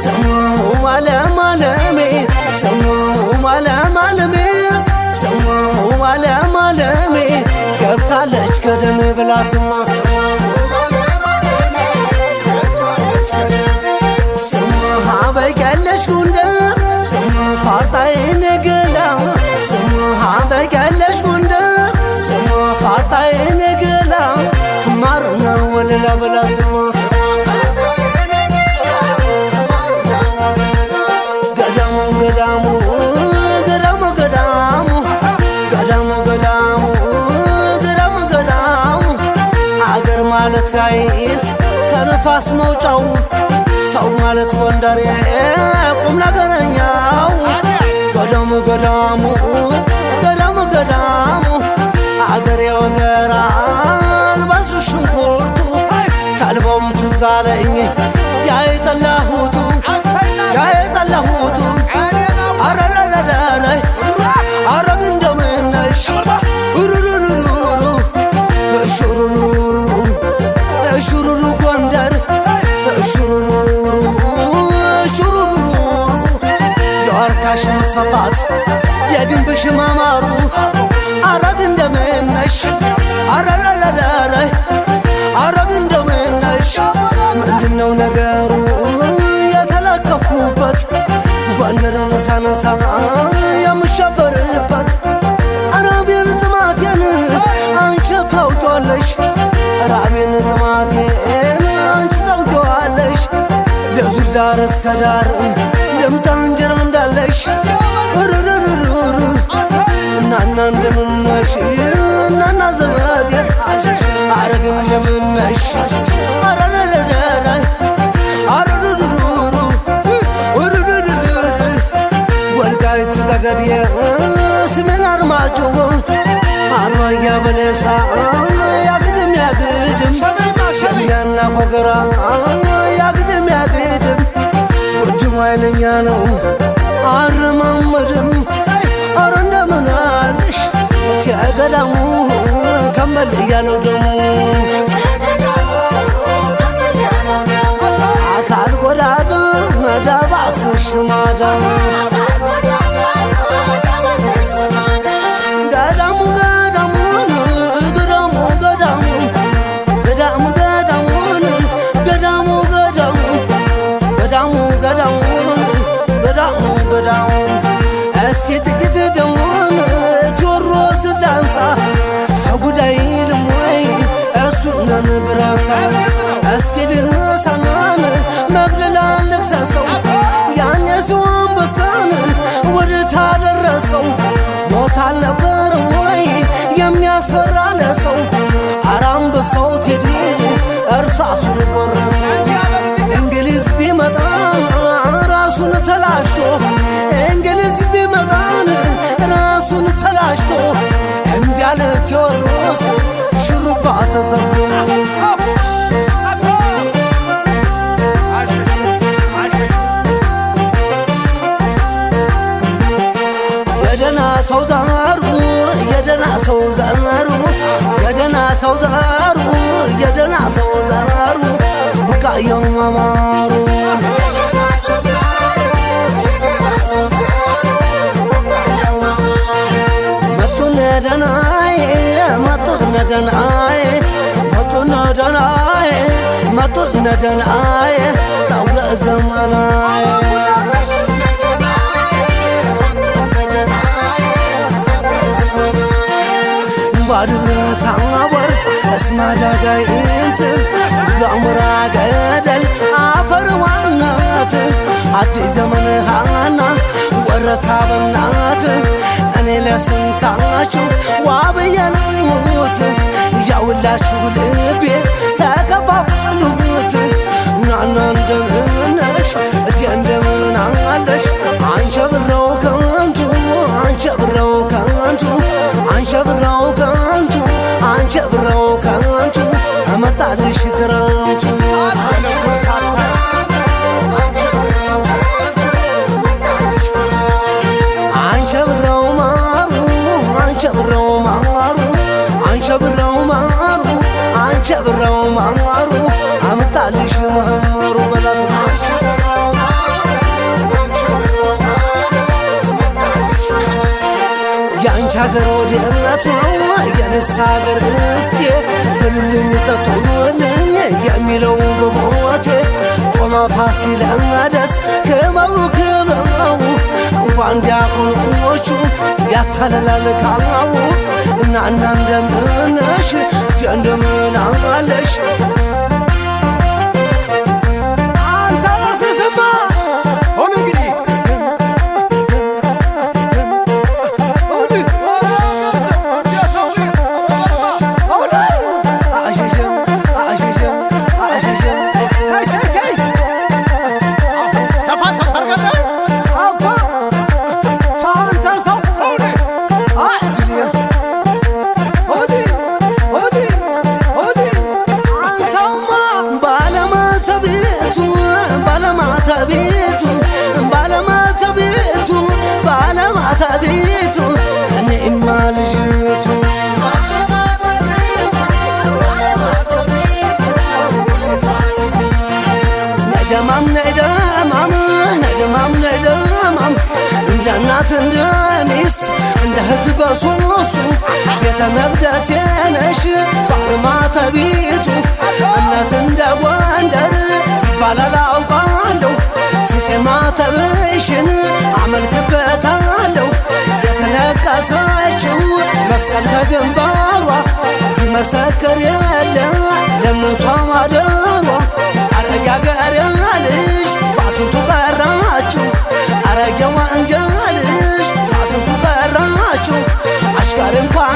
سمو علم علمي سمو علم علمي سمو علم علمي قبطالش كدمي بلاتما سموها بقالش قندر سمو فارطاي نقلا سموها بقالش قندر سمو فارطاي نقلا مارنا ولا بلاتما قدامو قدامو قدامو قدامو قدامو قدامو قدامو قدامو عقر مالت كايت كنفاس موجاو ሰው ማለት ወንደር ቁም ነገረኛው ገዳሙ ገዳሙ ገዳሙ ገዳሙ አገር የወገራን ባንሱ ሽንኩርቱ ካልቦም ትዛለኝ ያይጠላሁቱ ያይጠላሁቱ አረረረረ አረግ እንደምነሽ ሩሩሩሩ ሹሩሩ ሹሩሩ ጎንደር ሹሩሩ ሹሩሩ የዋርካሽ መስፋፋት የግንብሽ ማማሩ አረግ እንደምነሽ አረረረረ አረግ እንደምነሽ ምንድነው ነገሩ የተለከፉበት ጎንደርን ሳነሳ የምሸበርበት አረቤን ጥማቴን አንቺ ታውቂዋለሽ አረቤን ጥማቴን አንቺ ታውቂዋለሽ ለዙር ዳር እስከ ዳር ልምጣ እንጀራ እንዳለሽ ሩሩሩሩ እናና እንደምነሽ እናና ዘመዴ አረግ እንደምነሽ አረረረረ አረሩሩሩ ሩሩሩሩ ወልቃይት ጠገዴ ሰሜን አርማጭሆ አርማያ በለሳ ያግድም ያግድም ሸሚያና ፎገራ ያግድም ያግድም ጎጅም ኃይለኛ ነው አረማመድም አረ እንደምን አለሽ ገዳሙ ከመል እያለው ደሙ አካል ጎዳዳ ዳባስሽ ስማዳ ገዳሙ ገዳሙን ገዳሙ ገዳሙ ገዳሙ ገዳሙን ገዳሙ ገዳሙ ገዳሙ ገዳሙ ገዳሙ ገዳሙ እስኪ ጥቂት ደሞን ጆሮስ ላንሳ ሰው ጉዳይ ልሞይ እሱነን ብረሳ እስኪ ልነሳናን መግደላ ልክሰሰው ያኔ ሰው አንበሳን ወደ ታደረሰው ሞት አልነበረም ወይ የሚያስፈራ ለሰው ኧረ አንበሳው ቴዲ እርሳሱን ቆረሰ እንግሊዝ ቢመጣ ራሱን ተላሽቶ እንግሊዝ ቢመጣን ራሱን ተላሽቶ እምቢ አለ ቴዎድሮስ ሽሩባ ተሰርቶ የደና ሰው ዘሩ የደና ሰው ዘሩ የደና ሰው ዘሩ የደና ሰው ዘሩ ቡቃየው ማማሩ መጡነ ደናይ መጡነ ደናይ መጡነ ደናይ መጡነ ደናይ ታውለ ዘመናይ ባድብረት አወር እስማዳጋይ እንት ጋምራ ገደል አፈር ዋናት አዲስ ዘመን ሃና ወረታ በናት እኔ ለስንታችሁ ዋብየኑት ያውላችሁ ልቤ ተከፋፈሉት ናና እንደምነሽ እቴ እንደምን አለሽ አንቺ ብረው ከንቱ አንቺ ብረው ከንቱ አንቺ ብረው ከንቱ አንቺ ብረው ከንቱ አመጣልሽ ክረምቱ አንቺ ብረው ማሩ አንቺ ብረው ማሩ አንቺ ብረው ማሩ አንቺ ብረው ማሩ አመጣልሽ ማሩ በላት ያገር ወዴት ነው የንስ ሀገር እስቴ ብሉልኝ ጠጡልኝ የሚለው በሞቴ ቆመ ፋሲለደስ ክበቡ ክበቡ እንኳን ዲያቆኖቹ ያታለላል ካላው እናና እንደምነሽ እንደምን አለሽ አንተ ስስማ ሆነ እንግዲህ ባለማተቤቱ እኔማ ልጅቱ ነደማም እንደ እናት እንደ ሚስት እንደ እህት በሶስቱ ቤተ መቅደስ ነሽ ባለማተቤቱ እምነት እንደ ጎንደር ይባላል አውቃለሁ ማተብሽን አመልክበታለሁ የተነቀሰችው መስቀል ከግንባሯ ይመሰክር የለ ለምቷ ማደሯ አረጋ ገር ያልሽ ባስንቱ ቀራችሁ አረጋ ወንዝ ያልሽ ባስንቱ ቀራችሁ አሽከር እንኳን